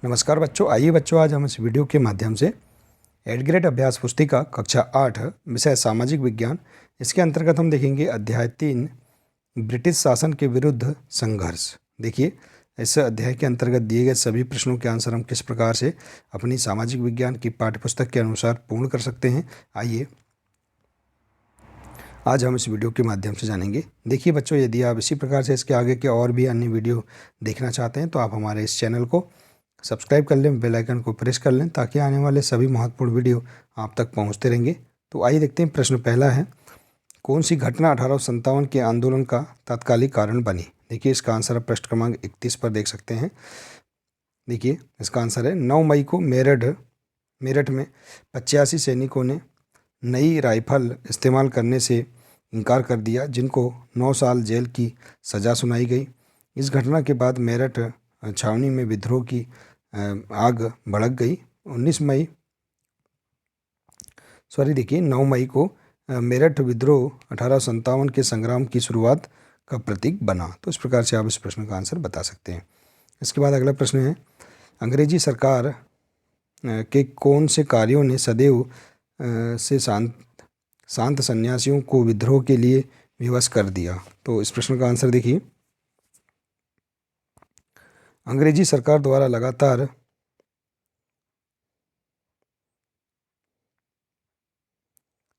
नमस्कार बच्चों, आइए बच्चों आज हम इस वीडियो के माध्यम से 8th ग्रेड अभ्यास पुस्तिका कक्षा 8 विषय सामाजिक विज्ञान, इसके अंतर्गत हम देखेंगे अध्याय 3 ब्रिटिश शासन के विरुद्ध संघर्ष। देखिए, इस अध्याय के अंतर्गत दिए गए सभी प्रश्नों के आंसर हम किस प्रकार से अपनी सामाजिक विज्ञान की पाठ्यपुस्तक के अनुसार पूर्ण कर सकते हैं, आइए आज हम इस वीडियो के माध्यम से जानेंगे। देखिए बच्चों, यदि आप इसी प्रकार से इसके आगे के और भी अन्य वीडियो देखना चाहते हैं तो आप हमारे इस चैनल को सब्सक्राइब कर लें, बेल आइकन को प्रेस कर लें ताकि आने वाले सभी महत्वपूर्ण वीडियो आप तक पहुंचते रहेंगे। तो आइए देखते हैं, प्रश्न पहला है, कौन सी घटना 1857 के आंदोलन का तात्कालिक कारण बनी। देखिए, इसका आंसर आप पृष्ठ क्रमांक 31 पर देख सकते हैं। देखिए, इसका आंसर है 9 मई को मेरठ में 85 सैनिकों ने नई राइफल इस्तेमाल करने से इनकार कर दिया, जिनको 9 साल जेल की सज़ा सुनाई गई। इस घटना के बाद मेरठ छावनी में विद्रोह की आग भड़क गई। 9 मई को मेरठ विद्रोह 1857 के संग्राम की शुरुआत का प्रतीक बना। तो इस प्रकार से आप इस प्रश्न का आंसर बता सकते हैं। इसके बाद अगला प्रश्न है, अंग्रेजी सरकार के कौन से कार्यों ने सदैव से शांत सन्यासियों को विद्रोह के लिए विवश कर दिया। तो इस प्रश्न का आंसर देखिए, अंग्रेजी सरकार द्वारा लगातार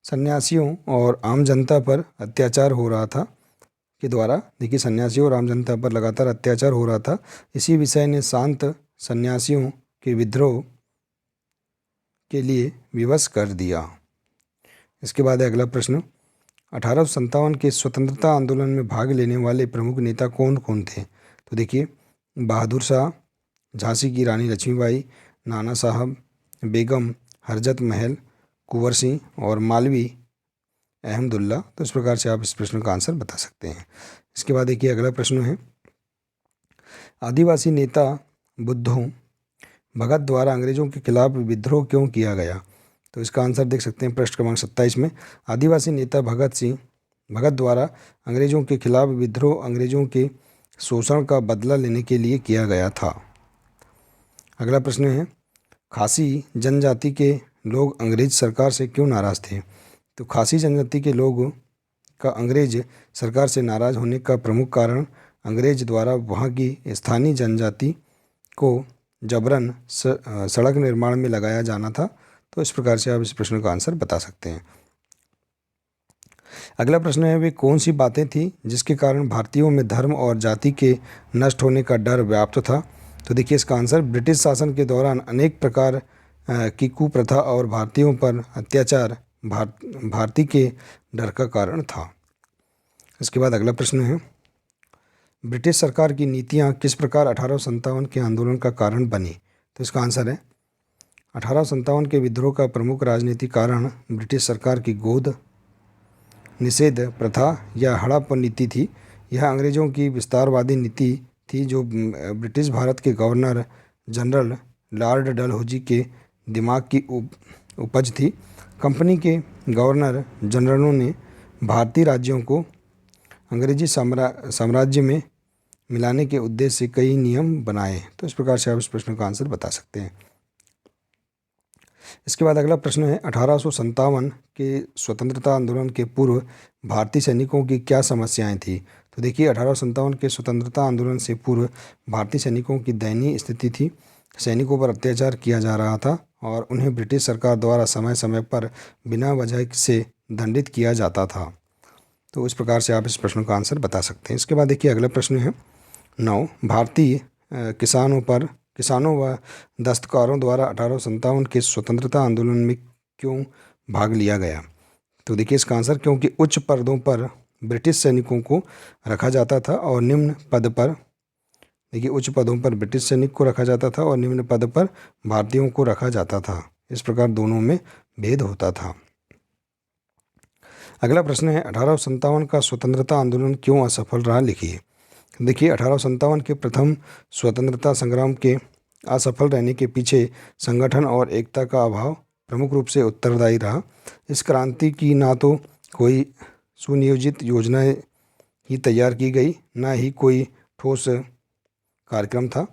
सन्यासियों और आम जनता पर अत्याचार हो रहा था देखिए, सन्यासियों और आम जनता पर लगातार अत्याचार हो रहा था। इसी विषय ने शांत सन्यासियों के विद्रोह के लिए विवश कर दिया। इसके बाद है अगला प्रश्न, 1857 के स्वतंत्रता आंदोलन में भाग लेने वाले प्रमुख नेता कौन कौन थे। तो देखिए, बहादुर शाह, झांसी की रानी लक्ष्मीबाई, नाना साहब, बेगम हरजत महल, कुंवर सिंह और मालवी अहमदुल्ला। तो इस प्रकार से आप इस प्रश्न का आंसर बता सकते हैं। इसके बाद देखिए, अगला प्रश्न है, आदिवासी नेता बुद्धू भगत द्वारा अंग्रेजों के खिलाफ विद्रोह क्यों किया गया। तो इसका आंसर देख सकते हैं पृष्ठ क्रमांक 27 में। आदिवासी नेता भगत द्वारा अंग्रेजों के खिलाफ विद्रोह अंग्रेजों के शोषण का बदला लेने के लिए किया गया था। अगला प्रश्न है, खासी जनजाति के लोग अंग्रेज सरकार से क्यों नाराज़ थे। तो खासी जनजाति के लोगों का अंग्रेज सरकार से नाराज़ होने का प्रमुख कारण अंग्रेज द्वारा वहाँ की स्थानीय जनजाति को जबरन सड़क निर्माण में लगाया जाना था। तो इस प्रकार से आप इस प्रश्न का आंसर बता सकते हैं। अगला प्रश्न है, वे कौन सी बातें थी जिसके कारण भारतीयों में धर्म और जाति के नष्ट होने का डर व्याप्त था। तो देखिए, इसका आंसर ब्रिटिश शासन के दौरान अनेक प्रकार की कुप्रथा और भारतीयों पर अत्याचार भारतीय के डर का कारण था। इसके बाद अगला प्रश्न है, ब्रिटिश सरकार की नीतियाँ किस प्रकार 1857 के आंदोलन का कारण बनी। तो इसका आंसर है, 1857 के विद्रोह का प्रमुख राजनीतिक कारण ब्रिटिश सरकार की गोद निषेध प्रथा या हड़प नीति थी। यह अंग्रेज़ों की विस्तारवादी नीति थी जो ब्रिटिश भारत के गवर्नर जनरल लॉर्ड डलहौजी के दिमाग की उपज थी। कंपनी के गवर्नर जनरलों ने भारतीय राज्यों को अंग्रेजी साम्राज्य में मिलाने के उद्देश्य से कई नियम बनाए। तो इस प्रकार से आप इस प्रश्न का आंसर बता सकते हैं। इसके बाद अगला प्रश्न है, 1857 के स्वतंत्रता आंदोलन के पूर्व भारतीय सैनिकों की क्या समस्याएं थी। तो देखिए, 1857 के स्वतंत्रता आंदोलन से पूर्व भारतीय सैनिकों की दयनीय स्थिति थी। सैनिकों पर अत्याचार किया जा रहा था और उन्हें ब्रिटिश सरकार द्वारा समय समय पर बिना वजह से दंडित किया जाता था। तो इस प्रकार से आप इस प्रश्न का आंसर बता सकते हैं। इसके बाद देखिए, अगला प्रश्न है, 9 भारतीय किसानों व दस्तकारों द्वारा 1857 के स्वतंत्रता आंदोलन में क्यों भाग लिया गया। तो देखिए, इसका आंसर, क्योंकि उच्च पदों पर ब्रिटिश सैनिकों को रखा जाता था और निम्न पद पर उच्च पदों पर ब्रिटिश सैनिक को रखा जाता था और निम्न पद पर भारतीयों को रखा जाता था। इस प्रकार दोनों में भेद होता था। अगला प्रश्न है, 1857 का स्वतंत्रता आंदोलन क्यों असफल रहा, लिखिए। देखिए, 1857 के प्रथम स्वतंत्रता संग्राम के असफल रहने के पीछे संगठन और एकता का अभाव प्रमुख रूप से उत्तरदायी रहा। इस क्रांति की ना तो कोई सुनियोजित योजनाएं ही तैयार की गई, ना ही कोई ठोस कार्यक्रम था।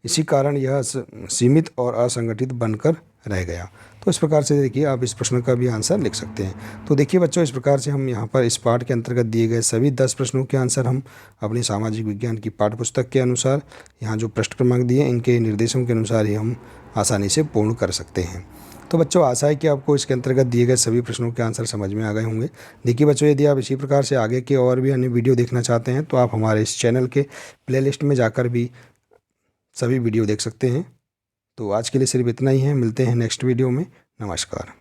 इसी कारण यह सीमित और असंगठित बनकर रह गया। तो इस प्रकार से देखिए आप इस प्रश्न का भी आंसर लिख सकते हैं। तो देखिए बच्चों, इस प्रकार से हम यहाँ पर इस पाठ के अंतर्गत दिए गए सभी 10 प्रश्नों के आंसर हम अपनी सामाजिक विज्ञान की पाठ्य पुस्तक के अनुसार, यहाँ जो प्रश्न क्रमांक दिए इनके निर्देशों के अनुसार ही हम आसानी से पूर्ण कर सकते हैं। तो बच्चों, आशा है कि आपको इसके अंतर्गत दिए गए सभी प्रश्नों के आंसर समझ में आ गए होंगे। देखिए बच्चों, यदि आप इसी प्रकार से आगे के और भी अन्य वीडियो देखना चाहते हैं तो आप हमारे इस चैनल के प्लेलिस्ट में जाकर भी सभी वीडियो देख सकते हैं। तो आज के लिए सिर्फ इतना ही है। मिलते हैं नेक्स्ट वीडियो में। नमस्कार।